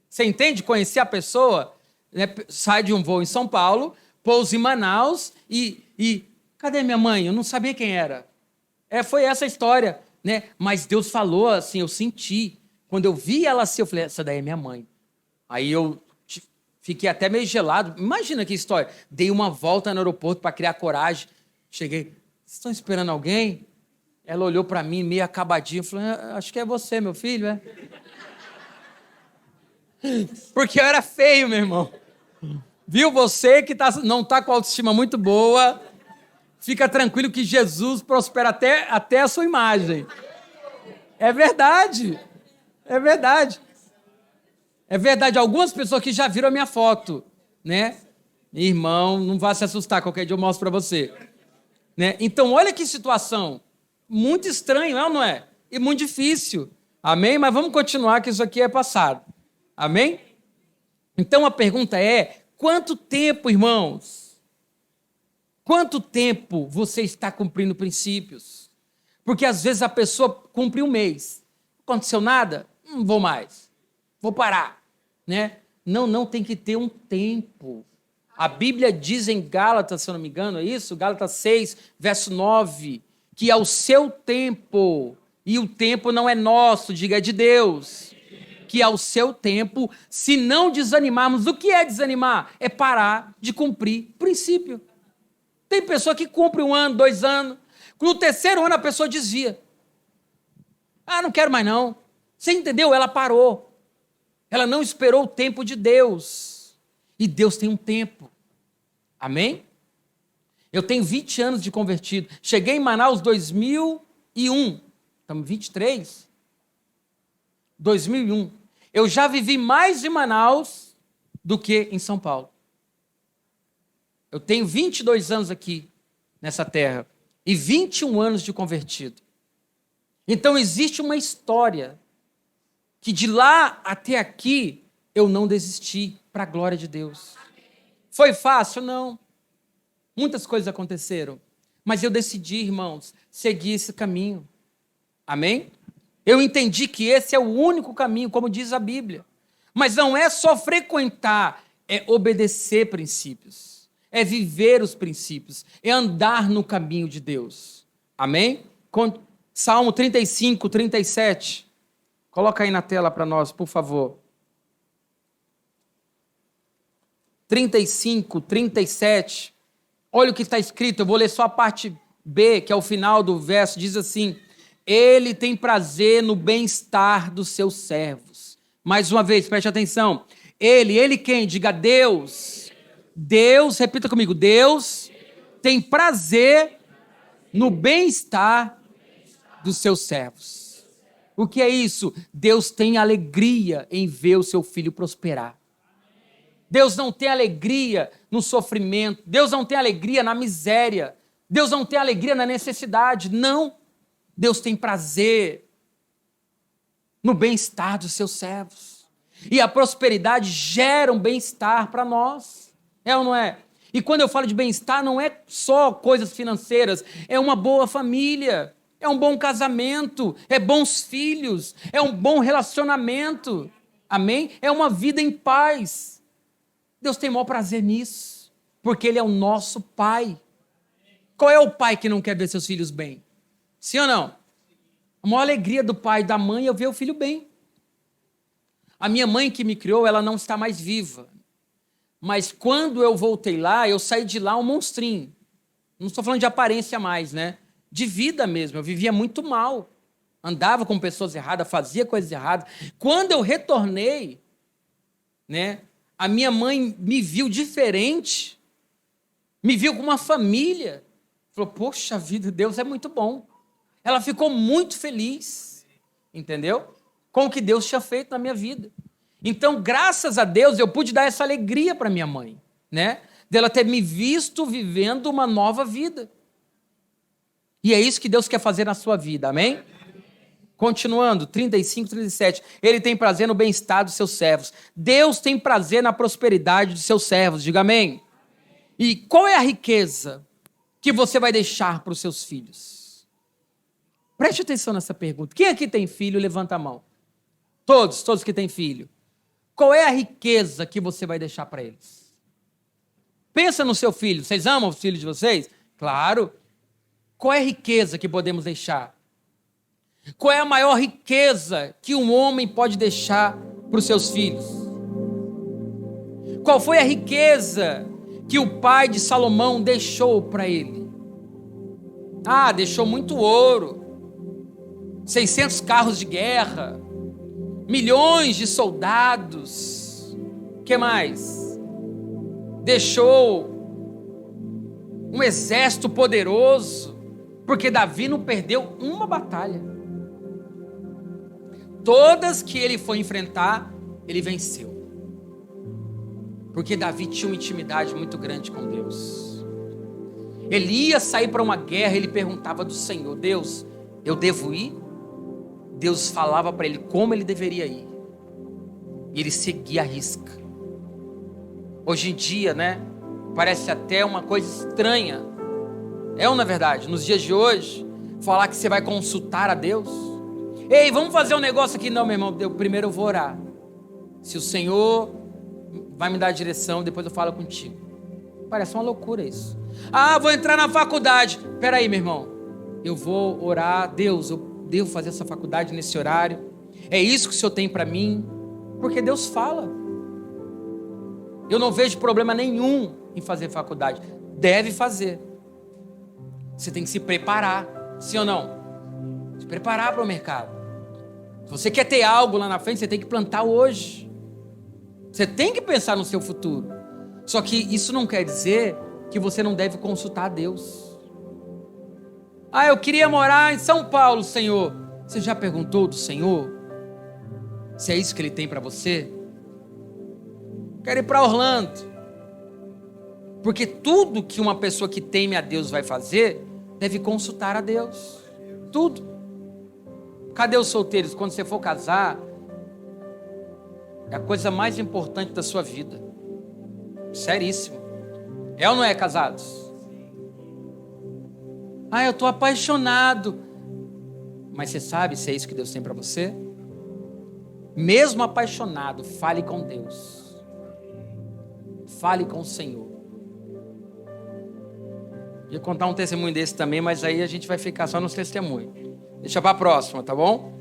Você entende? Conhecer a pessoa, né? Sai de um voo em São Paulo, pousa em Manaus e... Cadê minha mãe? Eu não sabia quem era. Foi essa a história, né? Mas Deus falou assim, eu senti. Quando eu vi ela assim, eu falei, essa daí é minha mãe. Aí eu fiquei até meio gelado. Imagina que história. Dei uma volta no aeroporto para criar coragem. Cheguei, vocês estão esperando alguém? Ela olhou para mim, meio acabadinha. Eu falei, acho que é você, meu filho, é? Porque eu era feio, meu irmão. Viu? Você que não está com a autoestima muito boa, fica tranquilo que Jesus prospera até a sua imagem. É verdade. É verdade. É verdade. Algumas pessoas que já viram a minha foto, né? Irmão, não vá se assustar, qualquer dia eu mostro para você. Né? Então, olha que situação. Muito estranho, é ou não é? E muito difícil. Amém? Mas vamos continuar, que isso aqui é passado. Amém? Então, a pergunta é, quanto tempo, irmãos? Quanto tempo você está cumprindo princípios? Porque, às vezes, a pessoa cumpre um mês. Não aconteceu nada? Não vou mais. Vou parar. Né? Não, tem que ter um tempo. A Bíblia diz em Gálatas, se eu não me engano, é isso? Gálatas 6, verso 9, que ao seu tempo, e o tempo não é nosso, diga, é de Deus, que ao seu tempo, se não desanimarmos, o que é desanimar? É parar de cumprir princípio. Tem pessoa que cumpre 1 ano, 2 anos, no 3º ano a pessoa desvia. Não quero mais não. Você entendeu? Ela parou. Ela não esperou o tempo de Deus. E Deus tem um tempo. Amém? Eu tenho 20 anos de convertido. Cheguei em Manaus em 2001. Estamos 23? 2001. Eu já vivi mais em Manaus do que em São Paulo. Eu tenho 22 anos aqui nessa terra. E 21 anos de convertido. Então existe uma história que de lá até aqui eu não desisti, para a glória de Deus. Foi fácil? Não. Muitas coisas aconteceram. Mas eu decidi, irmãos, seguir esse caminho. Amém? Eu entendi que esse é o único caminho, como diz a Bíblia. Mas não é só frequentar, é obedecer princípios. É viver os princípios. É andar no caminho de Deus. Amém? Salmo 35, 37. Coloca aí na tela para nós, por favor. 35, 37, olha o que está escrito, eu vou ler só a parte B, que é o final do verso, diz assim, ele tem prazer no bem-estar dos seus servos. Mais uma vez, preste atenção, ele quem? Diga Deus. Deus, repita comigo, Deus tem prazer no bem-estar dos seus servos. O que é isso? Deus tem alegria em ver o seu filho prosperar. Deus não tem alegria no sofrimento. Deus não tem alegria na miséria. Deus não tem alegria na necessidade. Não. Deus tem prazer no bem-estar dos seus servos. E a prosperidade gera um bem-estar para nós. É ou não é? E quando eu falo de bem-estar, não é só coisas financeiras. É uma boa família. É um bom casamento. É bons filhos. É um bom relacionamento. Amém? É uma vida em paz. Deus tem maior prazer nisso, porque Ele é o nosso Pai. Qual é o pai que não quer ver seus filhos bem? Sim ou não? A maior alegria do pai e da mãe é ver o filho bem. A minha mãe que me criou, ela não está mais viva. Mas quando eu voltei lá, eu saí de lá um monstrinho. Não estou falando de aparência mais, né? De vida mesmo, eu vivia muito mal. Andava com pessoas erradas, fazia coisas erradas. Quando eu retornei, né? A minha mãe me viu diferente, me viu com uma família. Falou, poxa vida, Deus é muito bom. Ela ficou muito feliz, entendeu? Com o que Deus tinha feito na minha vida. Então, graças a Deus, eu pude dar essa alegria para minha mãe, né? Dela ter me visto vivendo uma nova vida. E é isso que Deus quer fazer na sua vida, amém? Continuando, 35, 37. Ele tem prazer no bem-estar dos seus servos. Deus tem prazer na prosperidade dos seus servos. Diga amém. E qual é a riqueza que você vai deixar para os seus filhos? Preste atenção nessa pergunta. Quem aqui tem filho, levanta a mão. Todos que têm filho. Qual é a riqueza que você vai deixar para eles? Pensa no seu filho. Vocês amam os filhos de vocês? Claro. Qual é a riqueza que podemos deixar? Qual é a maior riqueza que um homem pode deixar para os seus filhos? Qual foi a riqueza que o pai de Salomão deixou para ele? Deixou muito ouro, 600 carros de guerra, milhões de soldados. O que mais? Deixou um exército poderoso, porque Davi não perdeu uma batalha. Todas que ele foi enfrentar, ele venceu. Porque Davi tinha uma intimidade muito grande com Deus. Ele ia sair para uma guerra, ele perguntava do Senhor: Deus, eu devo ir? Deus falava para ele como ele deveria ir. E ele seguia a risca. Hoje em dia, parece até uma coisa estranha. É ou não é verdade? Nos dias de hoje, falar que você vai consultar a Deus. Ei, vamos fazer um negócio aqui. Não, meu irmão, primeiro eu vou orar. Se o Senhor vai me dar a direção, depois eu falo contigo. Parece uma loucura isso. Vou entrar na faculdade. Peraí, meu irmão. Eu vou orar. Deus, eu devo fazer essa faculdade nesse horário? É isso que o Senhor tem para mim? Porque Deus fala. Eu não vejo problema nenhum em fazer faculdade. Deve fazer. Você tem que se preparar. Sim ou não? Se preparar para o mercado. Se você quer ter algo lá na frente, você tem que plantar hoje. Você tem que pensar no seu futuro. Só que isso não quer dizer que você não deve consultar a Deus. Eu queria morar em São Paulo, Senhor. Você já perguntou do Senhor se é isso que Ele tem para você? Quero ir para Orlando. Porque tudo que uma pessoa que teme a Deus vai fazer, deve consultar a Deus. Tudo. Cadê os solteiros? Quando você for casar, é a coisa mais importante da sua vida. Seríssimo. É ou não é, casados? Eu estou apaixonado. Mas você sabe se é isso que Deus tem para você? Mesmo apaixonado, fale com Deus. Fale com o Senhor. Ia contar um testemunho desse também, mas aí a gente vai ficar só nos testemunhos. Deixa para a próxima, tá bom?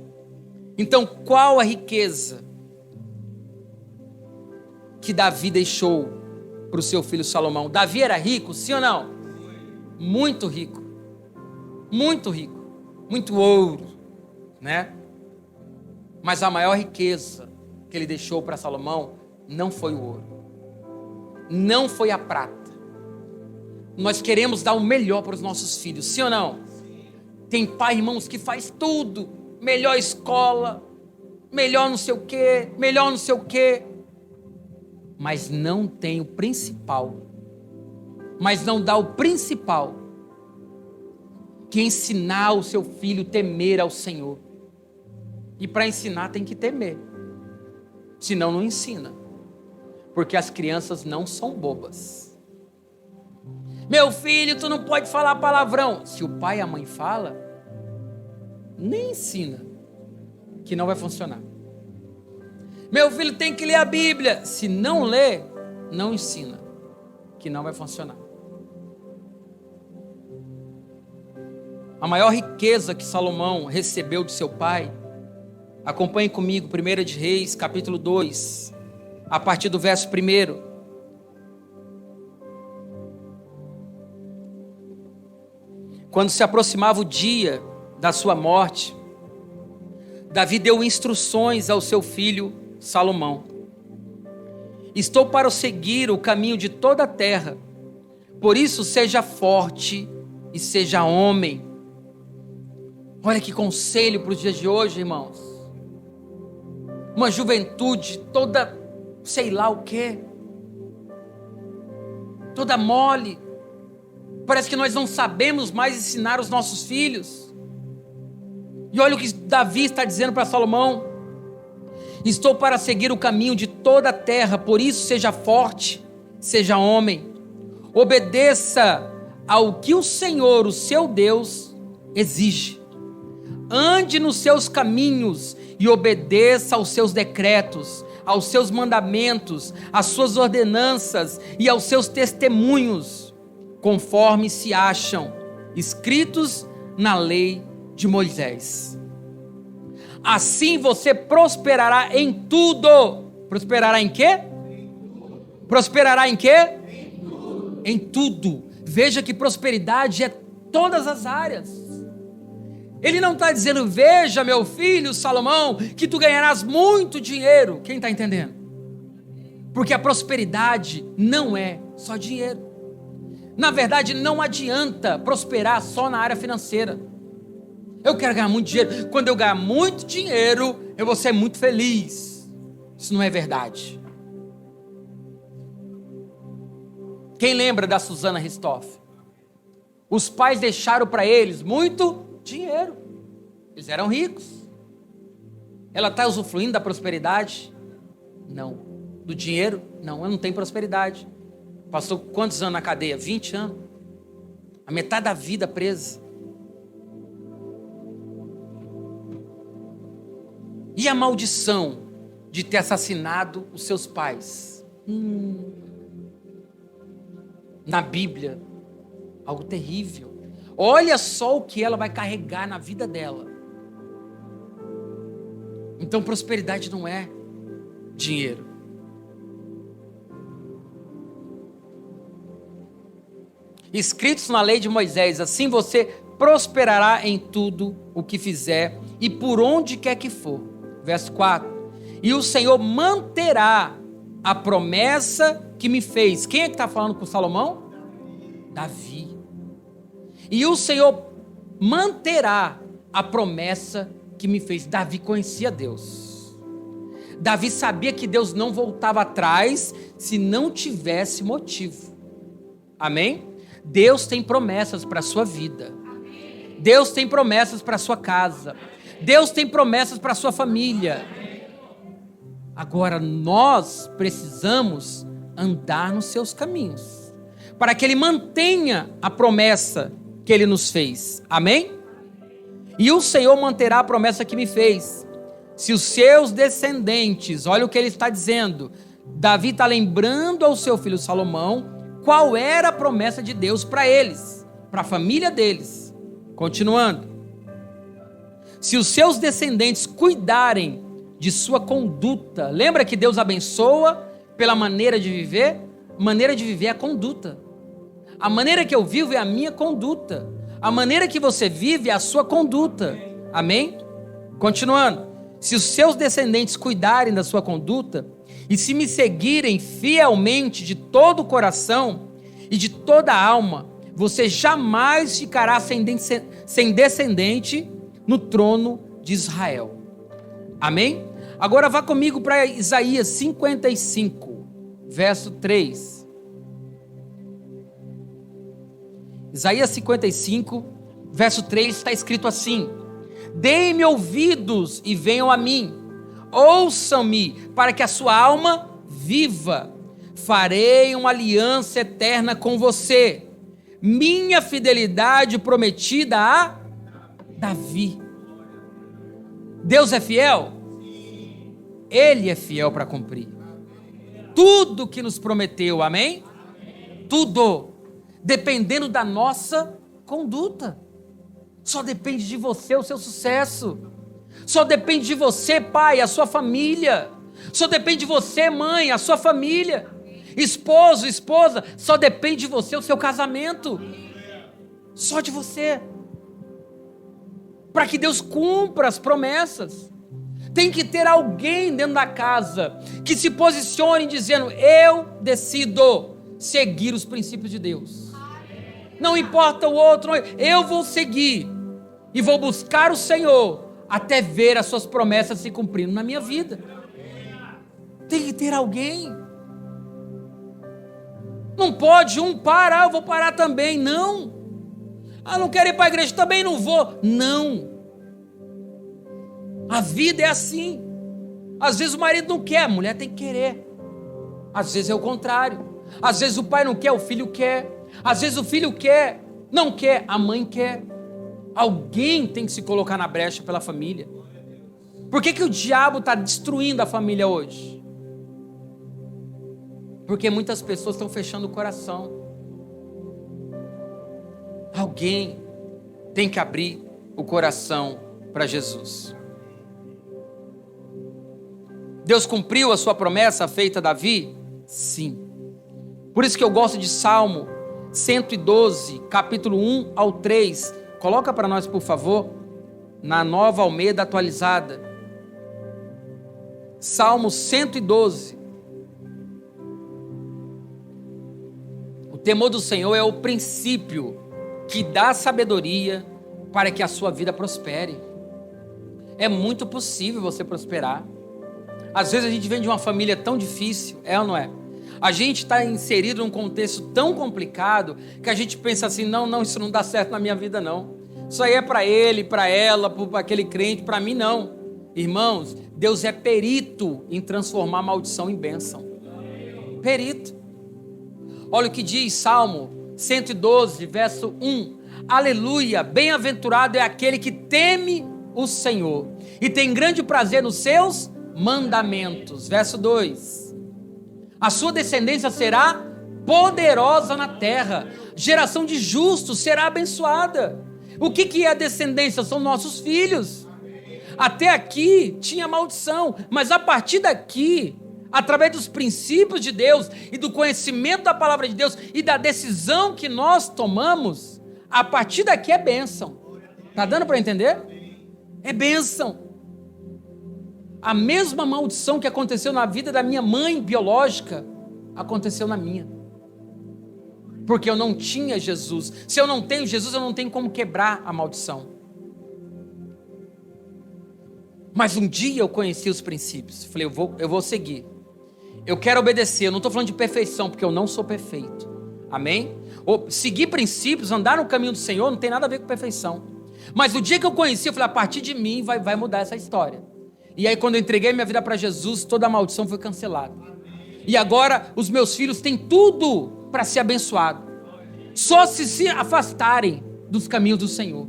Então, qual a riqueza que Davi deixou para o seu filho Salomão? Davi era rico, sim ou não? Muito rico. Muito rico. Muito ouro, Mas a maior riqueza que ele deixou para Salomão não foi o ouro. Não foi a prata. Nós queremos dar o melhor para os nossos filhos, sim ou não? Tem pai, irmãos, que faz tudo. Melhor escola, melhor não sei o quê, melhor não sei o quê. Mas não tem o principal. Mas não dá o principal. Que é ensinar o seu filho a temer ao Senhor. E para ensinar tem que temer. Senão não ensina. Porque as crianças não são bobas. Meu filho, tu não pode falar palavrão. Se o pai e a mãe falam, nem ensina, que não vai funcionar. Meu filho tem que ler a Bíblia. Se não lê, não ensina, que não vai funcionar. A maior riqueza que Salomão recebeu de seu pai, acompanhe comigo, 1 de Reis, capítulo 2, a partir do verso 1. Quando se aproximava o dia da sua morte, Davi deu instruções ao seu filho Salomão. Estou para seguir o caminho de toda a terra, por isso seja forte e seja homem. Olha que conselho para os dias de hoje, irmãos. Uma juventude toda, sei lá o quê, toda mole. Parece que nós não sabemos mais ensinar os nossos filhos. E olha o que Davi está dizendo para Salomão: estou para seguir o caminho de toda a terra, por isso seja forte, seja homem, obedeça ao que o Senhor, o seu Deus, exige. Ande nos seus caminhos e obedeça aos seus decretos, aos seus mandamentos, às suas ordenanças e aos seus testemunhos, conforme se acham escritos na lei de Moisés. Assim você prosperará em tudo. Prosperará em quê? Prosperará em quê? Em tudo. Veja que prosperidade é todas as áreas. Ele não está dizendo: veja, meu filho Salomão, que tu ganharás muito dinheiro. Quem está entendendo? Porque a prosperidade não é só dinheiro. Na verdade, não adianta prosperar só na área financeira. Eu quero ganhar muito dinheiro. Quando eu ganhar muito dinheiro, eu vou ser muito feliz. Isso não é verdade. Quem lembra da Susana Ristoff? Os pais deixaram para eles muito dinheiro. Eles eram ricos. Ela está usufruindo da prosperidade? Não. Do dinheiro? Não, ela não tem prosperidade. Passou quantos anos na cadeia? 20 anos. A metade da vida presa. E a maldição de ter assassinado os seus pais? Na Bíblia, algo terrível. Olha só o que ela vai carregar na vida dela. Então, prosperidade não é dinheiro. Escritos na lei de Moisés, assim você prosperará em tudo o que fizer e por onde quer que for. Verso 4. E o Senhor manterá a promessa que me fez. Quem é que está falando com Salomão? Davi. E o Senhor manterá a promessa que me fez. Davi conhecia Deus. Davi sabia que Deus não voltava atrás se não tivesse motivo. Amém? Deus tem promessas para a sua vida. Deus tem promessas para a sua casa. Deus tem promessas para a sua família. Agora nós precisamos andar nos seus caminhos, para que Ele mantenha a promessa que Ele nos fez. Amém? E o Senhor manterá a promessa que me fez. Se os seus descendentes, olha o que ele está dizendo. Davi está lembrando ao seu filho Salomão qual era a promessa de Deus para eles, para a família deles. Continuando. Se os seus descendentes cuidarem de sua conduta, lembra que Deus abençoa pela maneira de viver? Maneira de viver é a conduta. A maneira que eu vivo é a minha conduta. A maneira que você vive é a sua conduta. Amém? Continuando. Se os seus descendentes cuidarem da sua conduta e se me seguirem fielmente de todo o coração e de toda a alma, você jamais ficará sem descendente no trono de Israel. Amém? Agora vá comigo para Isaías 55, verso 3. Isaías 55, verso 3 está escrito assim: deem-me ouvidos e venham a mim, ouçam-me para que a sua alma viva. Farei uma aliança eterna com você, minha fidelidade prometida a Davi. Deus é fiel? Ele é fiel para cumprir tudo que nos prometeu, amém? Tudo, dependendo da nossa conduta. Só depende de você o seu sucesso. Só depende de você, pai, a sua família. Só depende de você, mãe, a sua família. Esposo, esposa, só depende de você o seu casamento. Só de você. Para que Deus cumpra as promessas, tem que ter alguém dentro da casa que se posicione dizendo: eu decido seguir os princípios de Deus. Não importa o outro, eu vou seguir e vou buscar o Senhor até ver as suas promessas se cumprindo na minha vida. Tem que ter alguém. Não pode um parar, eu vou parar também. Não. Não quero ir para a igreja, também não vou. Não. A vida é assim. Às vezes o marido não quer, a mulher tem que querer. Às vezes é o contrário. Às vezes o pai não quer, o filho quer. Às vezes o filho quer, não quer, a mãe quer. Alguém tem que se colocar na brecha pela família. Por que o diabo está destruindo a família hoje? Porque muitas pessoas estão fechando o coração. Alguém tem que abrir o coração para Jesus. Deus cumpriu a sua promessa feita a Davi? Sim. Por isso que eu gosto de Salmo 112, capítulo 1 ao 3. Coloca para nós, por favor, na Nova Almeida atualizada. Salmo 112. O temor do Senhor é o princípio que dá sabedoria para que a sua vida prospere. É muito possível você prosperar. Às vezes a gente vem de uma família tão difícil, é ou não é? A gente está inserido num contexto tão complicado que a gente pensa assim, não, isso não dá certo na minha vida não. Isso aí é para ele, para ela, para aquele crente, para mim não. Irmãos, Deus é perito em transformar maldição em bênção. Perito. Olha o que diz Salmo 112, verso 1. Aleluia, bem-aventurado é aquele que teme o Senhor e tem grande prazer nos seus mandamentos. Verso 2. A sua descendência será poderosa na terra. Geração de justos será abençoada. O que é a descendência? São nossos filhos. Até aqui tinha maldição, mas a partir daqui, através dos princípios de Deus e do conhecimento da palavra de Deus e da decisão que nós tomamos, a partir daqui é bênção. Tá dando para entender? É bênção. A mesma maldição que aconteceu na vida da minha mãe biológica, aconteceu na minha. Porque eu não tinha Jesus. Se eu não tenho Jesus, eu não tenho como quebrar a maldição. Mas um dia eu conheci os princípios. Falei, eu vou seguir. Eu quero obedecer. Eu não estou falando de perfeição, porque eu não sou perfeito. Amém? Seguir princípios, andar no caminho do Senhor, não tem nada a ver com perfeição. Mas o dia que eu conheci, eu falei, a partir de mim vai mudar essa história. E aí quando eu entreguei minha vida para Jesus, toda a maldição foi cancelada. E agora os meus filhos têm tudo para ser abençoado. Só se afastarem dos caminhos do Senhor.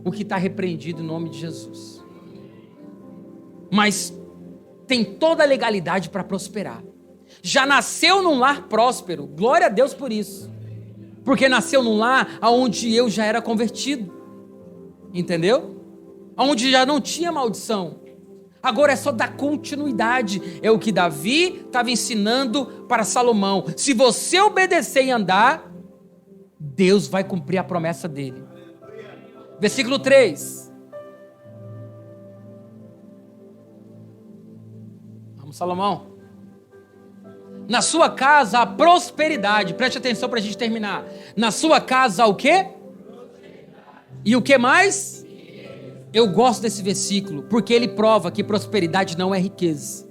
O que está repreendido em nome de Jesus. Mas tem toda a legalidade para prosperar. Já nasceu num lar próspero. Glória a Deus por isso. Porque nasceu num lar onde eu já era convertido. Entendeu? Onde já não tinha maldição. Agora é só dar continuidade. É o que Davi estava ensinando para Salomão. Se você obedecer e andar, Deus vai cumprir a promessa dele. Versículo 3. Vamos, Salomão. Na sua casa há prosperidade. Preste atenção para a gente terminar. Na sua casa há o quê? E o que mais? Eu gosto desse versículo, porque ele prova que prosperidade não é riqueza.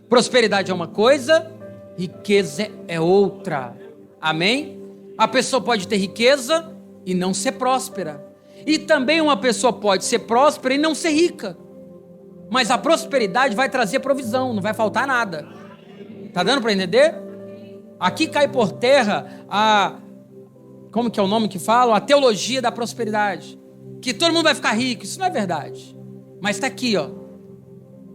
Prosperidade é uma coisa, riqueza é outra. Amém? A pessoa pode ter riqueza e não ser próspera. E também uma pessoa pode ser próspera e não ser rica. Mas a prosperidade vai trazer provisão, não vai faltar nada. Tá dando para entender? Aqui cai por terra como que é o nome que falam? A teologia da prosperidade. Que todo mundo vai ficar rico, isso não é verdade. Mas está aqui, ó.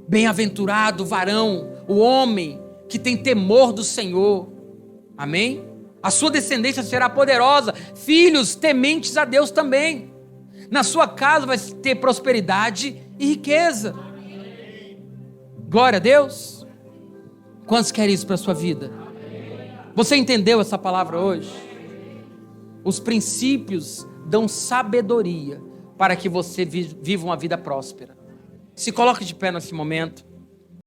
Bem-aventurado o varão, o homem que tem temor do Senhor. Amém? A sua descendência será poderosa, filhos tementes a Deus também. Na sua casa vai ter prosperidade e riqueza. Glória a Deus. Quantos querem isso para a sua vida? Você entendeu essa palavra hoje? Os princípios dão sabedoria para que você viva uma vida próspera. Se coloque de pé nesse momento.